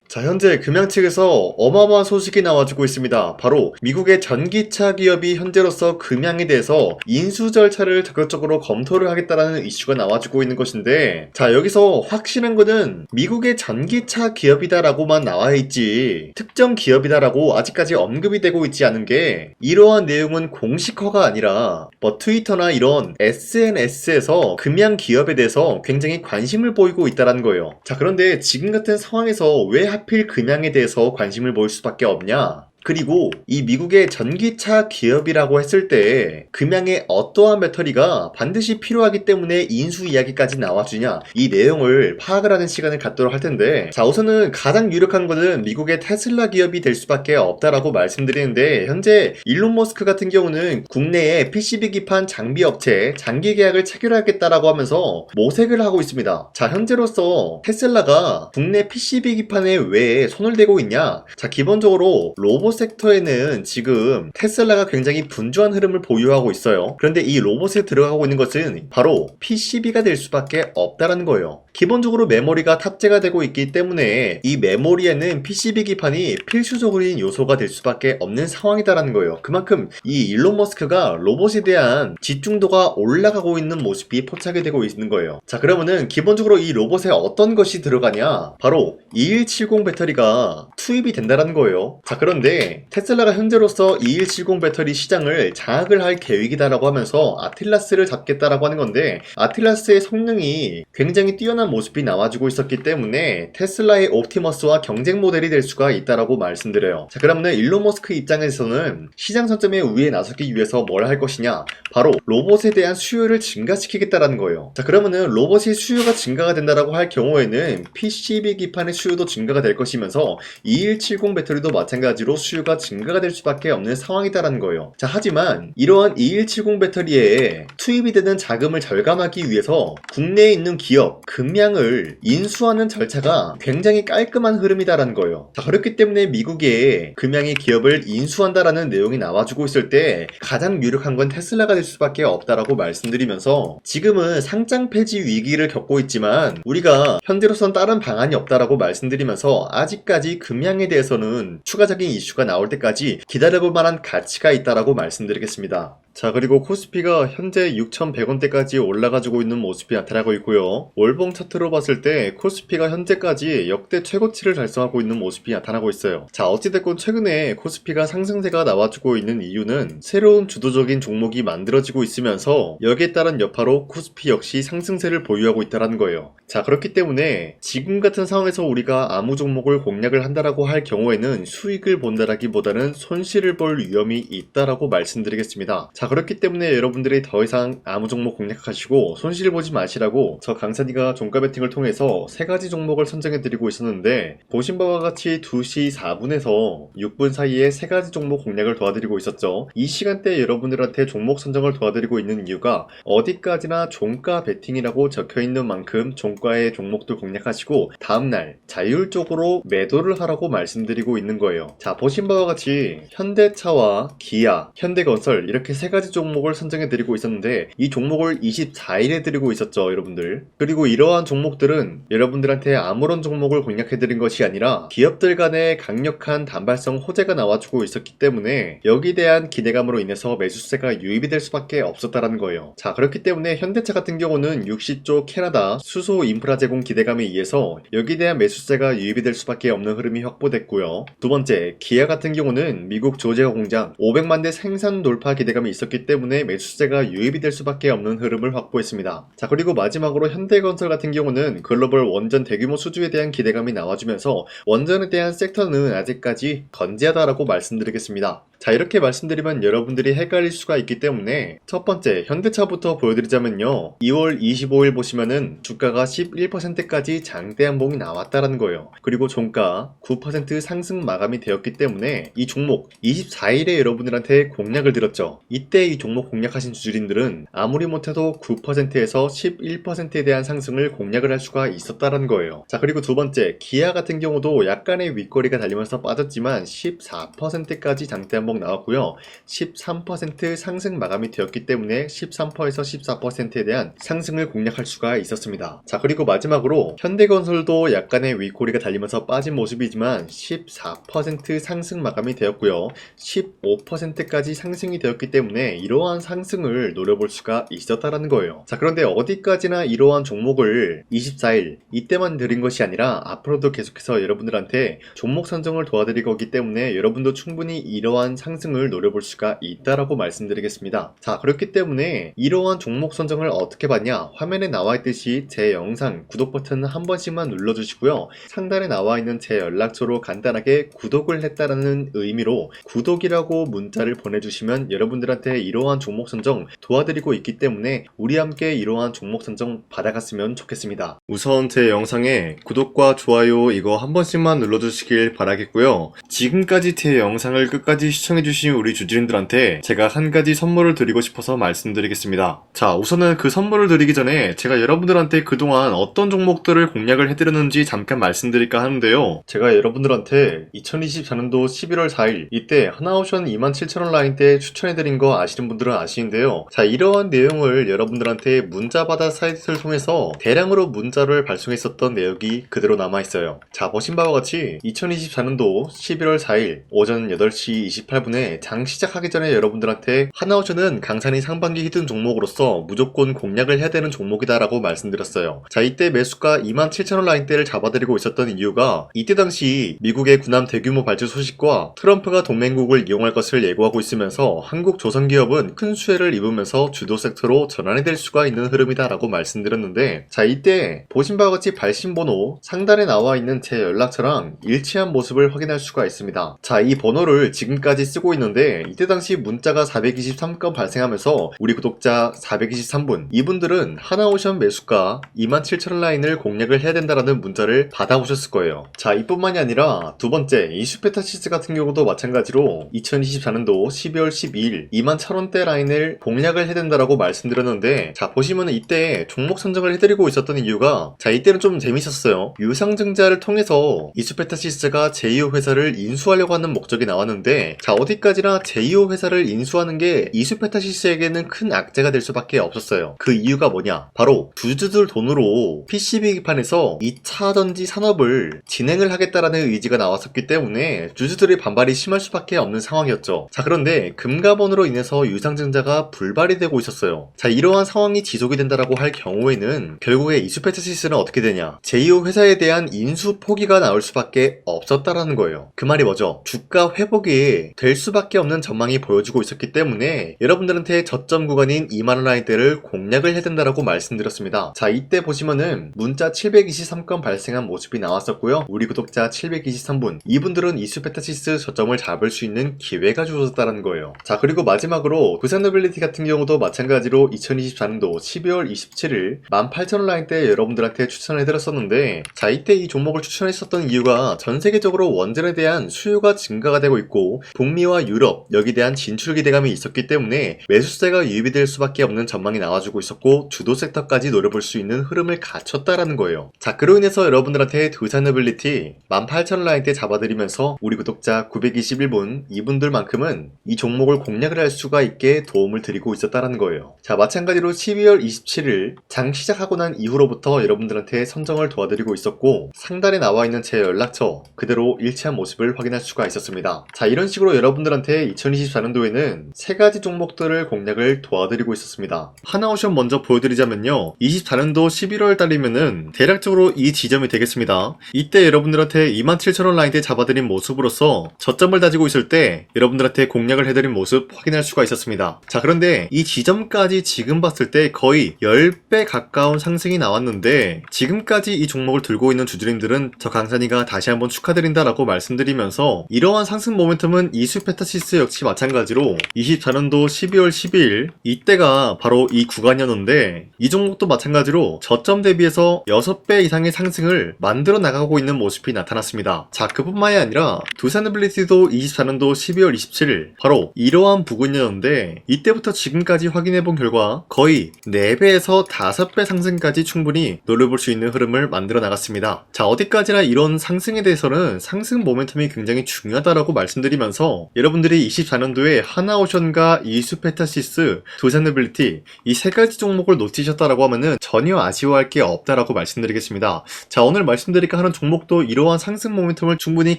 자, 현재 금양 측에서 어마어마한 소식이 나와주고 있습니다. 바로 미국의 전기차 기업이 현재로서 금양에 대해서 인수 절차를 적극적으로 검토를 하겠다라는 이슈가 나와주고 있는 것인데, 자, 여기서 확실한 거는 미국의 전기차 기업이다라고만 나와 있지 특정 기업이다라고 아직까지 언급이 되고 있지 않은 게, 이러한 내용은 공식화가 아니라 트위터나 이런 SNS에서 금양 기업에 대해서 굉장히 관심을 보이고 있다는 거예요. 자, 그런데 지금 같은 상황에서 왜 하필 금양에 대해서 관심을 보일 수밖에 없냐? 그리고 이 미국의 전기차 기업이라고 했을 때 금양의 어떠한 배터리가 반드시 필요하기 때문에 인수 이야기까지 나와주냐, 이 내용을 파악을 하는 시간을 갖도록 할 텐데, 자, 우선은 가장 유력한 것은 미국의 테슬라 기업이 될 수밖에 없다라고 말씀드리는데, 현재 일론 머스크 같은 경우는 국내에 PCB 기판 장비 업체 장기 계약을 체결하겠다라고 하면서 모색을 하고 있습니다. 자, 현재로서 테슬라가 국내 PCB 기판에 왜 손을 대고 있냐? 자, 기본적으로 로봇 섹터에는 지금 테슬라가 굉장히 분주한 흐름을 보유하고 있어요. 그런데 이 로봇에 들어가고 있는 것은 바로 PCB가 될 수밖에 없다는 거예요. 기본적으로 메모리가 탑재가 되고 있기 때문에 이 메모리에는 PCB 기판이 필수적인 요소가 될 수밖에 없는 상황이다라는 거예요. 그만큼 이 일론 머스크가 로봇에 대한 집중도가 올라가고 있는 모습이 포착이 되고 있는 거예요. 자, 그러면은 기본적으로 이 로봇에 어떤 것이 들어가냐? 바로 2170 배터리가 투입이 된다는 거예요. 자, 그런데 테슬라가 현재로서 2170 배터리 시장을 장악을 할 계획이다라고 하면서 아틀라스를 잡겠다라고 하는 건데, 아틀라스의 성능이 굉장히 뛰어난 모습이 나와주고 있었기 때문에 테슬라의 옵티머스와 경쟁 모델이 될 수가 있다라고 말씀드려요. 자, 그러면 일론 머스크 입장에서는 시장 선점에 우위에 나서기 위해서 뭘 할 것이냐? 바로 로봇에 대한 수요를 증가시키겠다라는 거예요. 자, 그러면은 로봇의 수요가 증가가 된다라고 할 경우에는 PCB 기판의 수요도 증가가 될 것이면서 2170 배터리도 마찬가지로 수요가 증가가 될 수밖에 없는 상황이다라는 거예요. 자, 하지만 이러한 2170 배터리에 투입이 되는 자금을 절감하기 위해서 국내에 있는 기업 금양을 인수하는 절차가 굉장히 깔끔한 흐름이다라는 거예요. 자, 그렇기 때문에 미국의 금양이 기업을 인수한다라는 내용이 나와주고 있을 때 가장 유력한 건 테슬라가 될 수밖에 없다라고 말씀드리면서, 지금은 상장 폐지 위기를 겪고 있지만 우리가 현재로선 다른 방안이 없다라고 말씀드리면서, 아직까지 금양에 대해서는 추가적인 이슈가 나올 때까지 기다려볼 만한 가치가 있다라고 말씀드리겠습니다. 자, 그리고 코스피가 현재 6,100원대까지 올라가지고 있는 모습이 나타나고 있고요. 월봉 차트로 봤을 때 코스피가 현재까지 역대 최고치를 달성하고 있는 모습이 나타나고 있어요. 자, 어찌됐건 최근에 코스피가 상승세가 나와주고 있는 이유는 새로운 주도적인 종목이 만들어지고 있으면서 여기에 따른 여파로 코스피 역시 상승세를 보유하고 있다는 거예요. 자, 그렇기 때문에 지금 같은 상황에서 우리가 아무 종목을 공략을 한다라고 할 경우에는 수익을 본다라기보다는 손실을 볼 위험이 있다라고 말씀드리겠습니다. 자, 그렇기 때문에 여러분들이 더 이상 아무 종목 공략하시고 손실 보지 마시라고 저 강찬이가 종가 베팅을 통해서 3가지 종목을 선정해드리고 있었는데, 보신 바와 같이 2시 4분에서 6분 사이에 3가지 종목 공략을 도와드리고 있었죠. 이 시간대에 여러분들한테 종목 선정을 도와드리고 있는 이유가 어디까지나 종가 베팅이라고 적혀있는 만큼 종가의 종목들 공략하시고 다음날 자율적으로 매도를 하라고 말씀드리고 있는 거예요. 자, 보신 바와 같이 현대차와 기아, 현대건설 이렇게 3가지 종목을 선정해드리고 있었는데, 이 종목을 24일에 드리고 있었죠, 여러분들. 그리고 이러한 종목들은 여러분들한테 아무런 종목을 공략해드린 것이 아니라 기업들 간의 강력한 단발성 호재가 나와주고 있었기 때문에 여기에 대한 기대감으로 인해서 매수세가 유입이 될 수밖에 없었다는 거예요. 자, 그렇기 때문에 현대차 같은 경우는 60조 캐나다 수소 인프라 제공 기대감에 의해서 여기에 대한 매수세가 유입이 될 수밖에 없는 흐름이 확보됐고요. 두 번째, 기아 같은 경우는 미국 조지아 공장 500만 대 생산 돌파 기대감이 있었기 때문에 매수세가 유입이 될 수밖에 없는 흐름을 확보했습니다. 자, 그리고 마지막으로 현대건설 같은 경우는 글로벌 원전 대규모 수주에 대한 기대감이 나와주면서 원전에 대한 섹터는 아직까지 건재하다라고 말씀드리겠습니다. 자, 이렇게 말씀드리면 여러분들이 헷갈릴 수가 있기 때문에 첫 번째 현대차부터 보여드리자면요, 2월 25일 보시면은 주가가 11%까지 장대 한봉이 나왔다라는 거예요. 그리고 종가 9% 상승 마감이 되었기 때문에 이 종목 24일에 여러분들한테 공략을 드렸죠. 이때 이 종목 공략하신 주주님들은 아무리 못해도 9%에서 11%에 대한 상승을 공략을 할 수가 있었다는 거예요. 자, 그리고 두 번째, 기아 같은 경우도 약간의 윗거리가 달리면서 빠졌지만 14%까지 장대 한봉 종목 나왔고요. 13% 상승 마감이 되었기 때문에 13%에서 14%에 대한 상승을 공략할 수가 있었습니다. 자, 그리고 마지막으로 현대건설도 약간의 윗꼬리가 달리면서 빠진 모습이지만 14% 상승 마감이 되었고요. 15%까지 상승이 되었기 때문에 이러한 상승을 노려볼 수가 있었다라는 거예요. 자, 그런데 어디까지나 이러한 종목을 24일 이때만 드린 것이 아니라 앞으로도 계속해서 여러분들한테 종목 선정을 도와드릴 거기 때문에 여러분도 충분히 이러한 상승을 노려볼 수가 있다라고 말씀드리겠습니다. 자, 그렇기 때문에 이러한 종목 선정을 어떻게 받냐, 화면에 나와 있듯이 제 영상 구독 버튼 한 번씩만 눌러주시고요. 상단에 나와 있는 제 연락처로 간단하게 구독을 했다라는 의미로 구독이라고 문자를 보내주시면 여러분들한테 이러한 종목 선정 도와드리고 있기 때문에 우리 함께 이러한 종목 선정 받아갔으면 좋겠습니다. 우선 제 영상에 구독과 좋아요 이거 한 번씩만 눌러주시길 바라겠고요. 지금까지 제 영상을 끝까지 시청해주신 우리 주주님들한테 제가 한 가지 선물을 드리고 싶어서 말씀드리겠습니다. 자, 우선은 그 선물을 드리기 전에 제가 여러분들한테 그동안 어떤 종목들을 공략을 해드렸는지 잠깐 말씀드릴까 하는데요. 제가 여러분들한테 2024년도 11월 4일 이때 하나오션 27,000원 라인 때 추천해드린 거 아시는 분들은 아시는데요. 자, 이러한 내용을 여러분들한테 문자받아 사이트를 통해서 대량으로 문자를 발송했었던 내역이 그대로 남아있어요. 자, 보신 바와 같이 2024년도 11월 4일 오전 8시 28분에 장 시작하기 전에 여러분들한테 하나오션은 강산이 상반기 히든 종목으로서 무조건 공략을 해야 되는 종목이다 라고 말씀드렸어요. 자, 이때 매수가 27,000원 라인대를 잡아드리고 있었던 이유가 이때 당시 미국의 군함 대규모 발주 소식과 트럼프가 동맹국을 이용할 것을 예고하고 있으면서 한국 조선기업은 큰 수혜를 입으면서 주도 섹터로 전환이 될 수가 있는 흐름이다 라고 말씀드렸는데, 자, 이때 보신 바와 같이 발신번호 상단에 나와 있는 제 연락처랑 일치한 모습을 확인할 수가 있습니다. 자, 이 번호를 지금까지 쓰고 있는데 이때 당시 문자가 423건 발생하면서 우리 구독자 423분 이분들은 하나오션 매수가 27,000원 라인을 공략을 해야 된다라는 문자를 받아오셨을 거예요. 자, 이뿐만이 아니라 두 번째 이슈페타시스 같은 경우도 마찬가지로 2024년도 12월 12일 21,000원대 라인을 공략을 해야 된다라고 말씀드렸는데, 자, 보시면 이때 종목 선정을 해드리고 있었던 이유가, 자, 이때는 좀 재밌었어요. 유상증자를 통해서 이슈페타시스가 제2호 회사를 인수하려고 하는 목적이 나왔는데, 자, 어디까지나 제2호 회사를 인수하는 게 이슈페타시스에게는 큰 악재가 될 수밖에 없었어요. 그 이유가 뭐냐? 바로 주주들 돈으로 PCB 기판에서 2차 전지 산업을 진행을 하겠다라는 의지가 나왔었기 때문에 주주들의 반발이 심할 수밖에 없는 상황이었죠. 자, 그런데 금가번으로 인해서 유상증자가 불발이 되고 있었어요. 자, 이러한 상황이 지속이 된다라고 할 경우에는 결국에 이슈페타시스는 어떻게 되냐? 제2호 회사에 대한 인수 포기가 나올 수밖에 없었다라는 거예요. 그 말이 뭐죠? 주가 회복이 될 수밖에 없는 전망이 보여지고 있었기 때문에 여러분들한테 저점 구간인 2만원 라인대를 공략을 해야 된다라고 말씀드렸습니다. 자, 이때 보시면은 문자 723건 발생한 모습이 나왔었고요. 우리 구독자 723분 이분들은 이슈페타시스 저점을 잡을 수 있는 기회가 주어졌다는 거예요. 자, 그리고 마지막으로 부산노빌리티 같은 경우도 마찬가지로 2024년도 12월 27일 18,000원 라인대 여러분들한테 추천을 해드렸었는데, 자, 이때 이 종목을 추천했었던 이유가 전 세계적으로 원전에 대한 수요가 증가가 되고 있고 북미와 유럽 여기에 대한 진출 기대감이 있었기 때문에 매수세가 유입이 될 수밖에 없는 전망이 나와주고 있었고 주도 섹터까지 노려볼 수 있는 흐름을 갖췄다라는 거예요. 자, 그로 인해서 여러분들한테 두산노빌리티 18,000원 라인대 잡아드리면서 우리 구독자 921분 이분들만큼은 이 종목을 공략을 할 수가 있게 도움을 드리고 있었다라는 거예요. 자, 마찬가지로 12월 27일 장 시작하고 난 이후로부터 여러분들한테 선정을 도와드리고 있었고 상단에 나와 있는 제 연락처 그대로 일치한 모습을 확인할 수가 있었습니다. 자, 이런 식으로 여러분들한테 2024년도에는 세 가지 종목들을 공략을 도와드리고 있었습니다. 하나오션 먼저 보여드리자면요, 24년도 11월 달이면은 대략적으로 이 지점이 되겠습니다. 이때 여러분들한테 27,000원 라인대 잡아드린 모습으로서 저점을 다지고 있을 때 여러분들한테 공략을 해드린 모습 확인할 수가 있었습니다. 자, 그런데 이 지점까지 지금 봤을 때 거의 10배 가까운 상승이 나왔는데 지금까지 이 종목을 들고 있는 주주님들은 저 강산이가 다시 한번 축하드린다라고 말씀드리면서 이러한 상승 모멘텀은 이슈페타시스 역시 마찬가지로 24년도 12월 12일 이때가 바로 이 구간이었는데 이 종목도 마찬가지로 저점 대비해서 6배 이상의 상승을 만들어 나가고 있는 모습이 나타났습니다. 자, 그뿐만이 아니라 두산노빌리티도 24년도 12월 27일 바로 이러한 부근이었는데 이때부터 지금까지 확인해본 결과 거의 4배에서 5배 상승까지 충분히 노려볼 수 있는 흐름을 만들어 나갔습니다. 자, 어디까지나 이런 상승에 대해서는 상승 모멘텀이 굉장히 중요하다라고 말씀드리면서 있는데요. 여러분들이 24년도에 하나오션과 이수페타시스, 두산노빌리티 이 세 가지 종목을 놓치셨다라고 하면은 전혀 아쉬워할 게 없다라고 말씀드리겠습니다. 자, 오늘 말씀드릴까 하는 종목도 이러한 상승 모멘텀을 충분히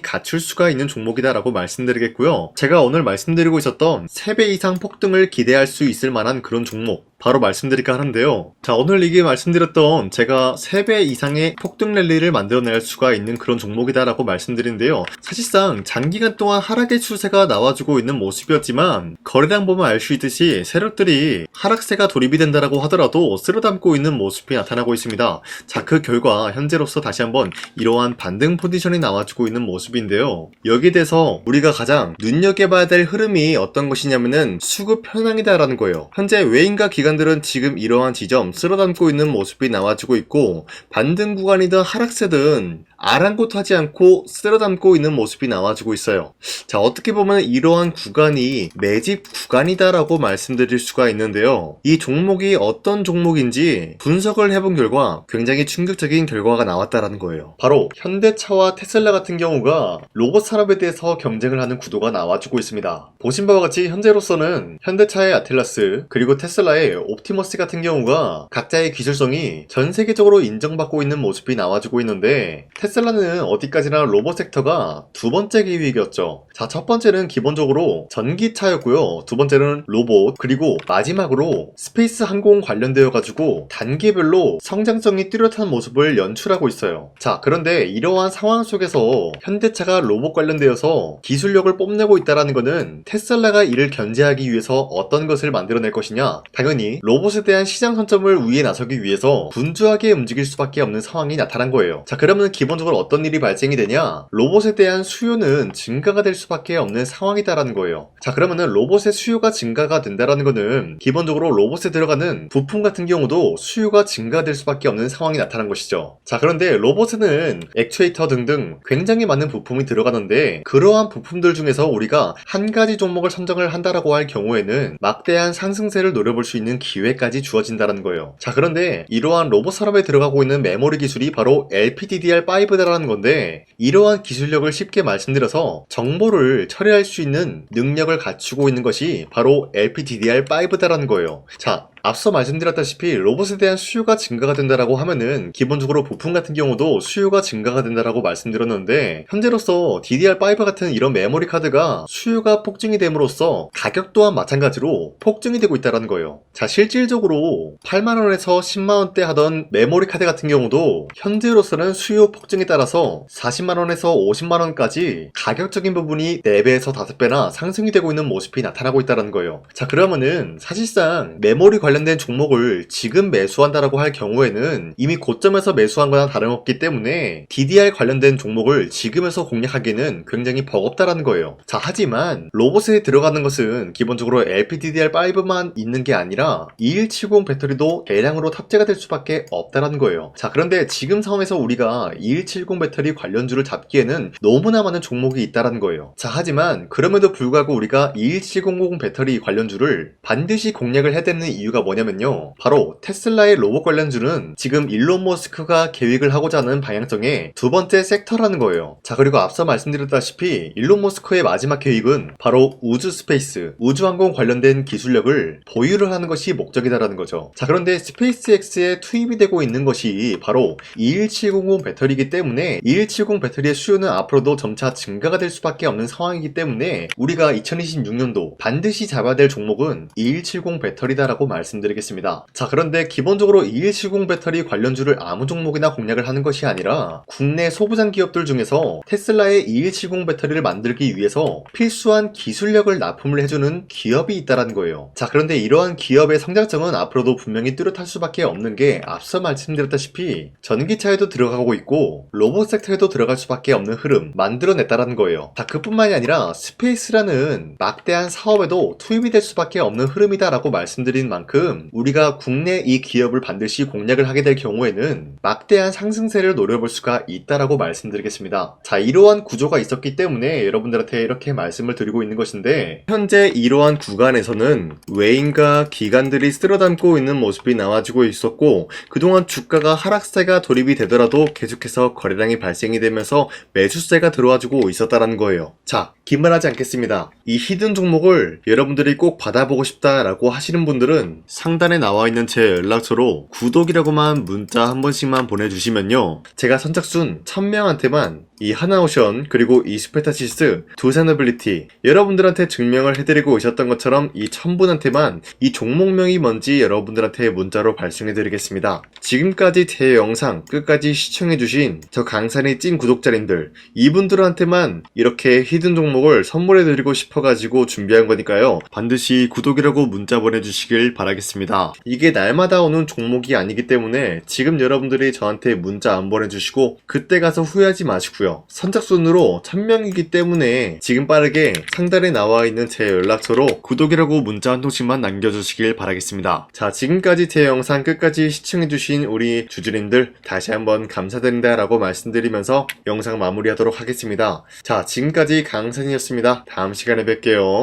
갖출 수가 있는 종목이다라고 말씀드리겠고요. 제가 오늘 말씀드리고 있었던 3배 이상 폭등을 기대할 수 있을 만한 그런 종목 바로 말씀드릴까 하는데요. 자, 오늘 이게 말씀드렸던 제가 3배 이상의 폭등 랠리를 만들어낼 수가 있는 그런 종목이다라고 말씀드리는데요. 사실상 장기간 동안 하락의 추세가 나와주고 있는 모습이었지만 거래량 보면 알 수 있듯이 세력들이 하락세가 돌입이 된다라고 하더라도 쓸어담고 있는 모습이 나타나고 있습니다. 자, 그 결과 현재로서 다시 한번 이러한 반등 포지션이 나와주고 있는 모습인데요. 여기에 대해서 우리가 가장 눈여겨봐야 될 흐름이 어떤 것이냐면은 수급 현황이다라는 거예요. 현재 외인과 기관들은 지금 이러한 지점 쓸어담고 있는 모습이 나와주고 있고, 반등 구간이든 하락세든 아랑곳하지 않고 쓸어담고 있는 모습이 나와주고 있어요. 자, 어떻게 보면 이러한 구간이 매집 구간이다라고 말씀드릴 수가 있는데요. 이 종목이 어떤 종목인지 분석을 해본 결과 굉장히 충격적인 결과가 나왔다라는 거예요. 바로 현대차와 테슬라 같은 경우가 로봇 산업에 대해서 경쟁을 하는 구도가 나와주고 있습니다. 보신 바와 같이 현재로서는 현대차의 아틀라스 그리고 테슬라의 옵티머스 같은 경우가 각자의 기술성이 전 세계적으로 인정받고 있는 모습이 나와주고 있는데, 테슬라는 어디까지나 로봇 섹터가 두 번째 기획이었죠. 자, 첫 번째는 기본적으로 전기차였고요. 두 번째는 로봇, 그리고 마지막으로 스페이스 항공 관련되어 가지고 단계별로 성장성이 뚜렷한 모습을 연출하고 있어요. 자, 그런데 이러한 상황 속에서 현대차가 로봇 관련되어서 기술력을 뽐내고 있다는 것은 테슬라가 이를 견제하기 위해서 어떤 것을 만들어낼 것이냐, 당연히 로봇에 대한 시장 선점을 위해 나서기 위해서 분주하게 움직일 수밖에 없는 상황이 나타난 거예요. 자, 그러면 기본적으로 어떤 일이 발생이 되냐, 로봇에 대한 수요는 증가가 될 수밖에 없는 상황이다라는 거예요. 자, 그러면은 로봇의 수요가 증가가 된다라는 거는 기본적으로 로봇에 들어가는 부품 같은 경우도 수요가 증가될 수밖에 없는 상황이 나타난 것이죠. 자, 그런데 로봇에는 액추에이터 등등 굉장히 많은 부품이 들어가는데, 그러한 부품들 중에서 우리가 한 가지 종목을 선정을 한다라고 할 경우에는 막대한 상승세를 노려볼 수 있는 기회까지 주어진다는 거예요. 자, 그런데 이러한 로봇 산업에 들어가고 있는 메모리 기술이 바로 LPDDR5다라는 건데, 이러한 기술력을 쉽게 말씀드려서 정보를 처리할 수 있는 능력을 갖추고 있는 것이 바로 LPDDR5다라는 거예요. 자, 앞서 말씀드렸다시피 로봇에 대한 수요가 증가가 된다라고 하면은 기본적으로 부품 같은 경우도 수요가 증가가 된다라고 말씀드렸는데, 현재로서 DDR5 같은 이런 메모리 카드가 수요가 폭증이 됨으로써 가격 또한 마찬가지로 폭증이 되고 있다는 거예요. 자, 실질적으로 8만원에서 10만원대 하던 메모리 카드 같은 경우도 현재로서는 수요 폭증에 따라서 40만원에서 50만원까지 가격적인 부분이 4배에서 5배나 상승이 되고 있는 모습이 나타나고 있다는 거예요. 자, 그러면은 사실상 메모리 관련된 종목을 지금 매수한다라고 할 경우에는 이미 고점에서 매수한 거나 다름없기 때문에 DDR 관련된 종목을 지금에서 공략하기는 굉장히 버겁다라는 거예요. 자, 하지만 로봇에 들어가는 것은 기본적으로 LPDDR5만 있는 게 아니라 2170 배터리도 대량으로 탑재가 될 수밖에 없다라는 거예요. 자, 그런데 지금 상황에서 우리가 2170 배터리 관련주를 잡기에는 너무나 많은 종목이 있다라는 거예요. 자, 하지만 그럼에도 불구하고 우리가 21700 배터리 관련주를 반드시 공략을 해야 되는 이유가 뭐냐면요, 바로 테슬라의 로봇 관련주는 지금 일론 머스크가 계획을 하고자 하는 방향성의 두 번째 섹터라는 거예요. 자, 그리고 앞서 말씀드렸다시피 일론 머스크의 마지막 계획은 바로 우주 스페이스, 우주항공 관련된 기술력을 보유를 하는 것이 목적이다라는 거죠. 자, 그런데 스페이스X에 투입이 되고 있는 것이 바로 21700 배터리이기 때문에 2170 배터리의 수요는 앞으로도 점차 증가가 될 수밖에 없는 상황이기 때문에 우리가 2026년도 반드시 잡아야 될 종목은 2170 배터리다라고 말씀드리겠습니다. 자, 그런데 기본적으로 2170 배터리 관련주를 아무 종목이나 공략을 하는 것이 아니라 국내 소부장 기업들 중에서 테슬라의 2170 배터리를 만들기 위해서 필수한 기술력을 납품을 해주는 기업이 있다는 거예요. 자, 그런데 이러한 기업의 성장성은 앞으로도 분명히 뚜렷할 수밖에 없는 게 앞서 말씀드렸다시피 전기차에도 들어가고 있고 로봇 섹터에도 들어갈 수밖에 없는 흐름 만들어냈다는 거예요. 자, 그뿐만이 아니라 스페이스라는 막대한 사업에도 투입이 될 수밖에 없는 흐름이다라고 말씀드린 만큼 만큼 우리가 국내 이 기업을 반드시 공략을 하게 될 경우에는 막대한 상승세를 노려볼 수가 있다라고 말씀드리겠습니다. 자, 이러한 구조가 있었기 때문에 여러분들한테 이렇게 말씀을 드리고 있는 것인데, 현재 이러한 구간에서는 외인과 기관들이 쓸어담고 있는 모습이 나와주고 있었고, 그동안 주가가 하락세가 돌입이 되더라도 계속해서 거래량이 발생이 되면서 매수세가 들어와주고 있었다라는 거예요. 자, 긴 말하지 않겠습니다. 이 히든 종목을 여러분들이 꼭 받아보고 싶다라고 하시는 분들은 상단에 나와 있는 제 연락처로 구독이라고만 문자 한 번씩만 보내주시면요, 제가 선착순 1000명한테만 이 하나오션 그리고 이 스페타시스 두산어빌리티 여러분들한테 증명을 해드리고 있었던 것처럼 이 1000분한테만 이 종목명이 뭔지 여러분들한테 문자로 발송해드리겠습니다. 지금까지 제 영상 끝까지 시청해주신 저 강산의 찐 구독자님들, 이분들한테만 이렇게 히든 종목을 선물해드리고 싶어가지고 준비한 거니까요, 반드시 구독이라고 문자 보내주시길 바라겠습니다. 이게 날마다 오는 종목이 아니기 때문에 지금 여러분들이 저한테 문자 안 보내주시고 그때 가서 후회하지 마시고요, 선착순으로 1000명이기 때문에 지금 빠르게 상단에 나와 있는 제 연락처로 구독이라고 문자 한 통씩만 남겨주시길 바라겠습니다. 자, 지금까지 제 영상 끝까지 시청해주신 우리 주주님들 다시 한번 감사드린다 라고 말씀드리면서 영상 마무리하도록 하겠습니다. 자, 지금까지 강산이었습니다. 다음 시간에 뵐게요.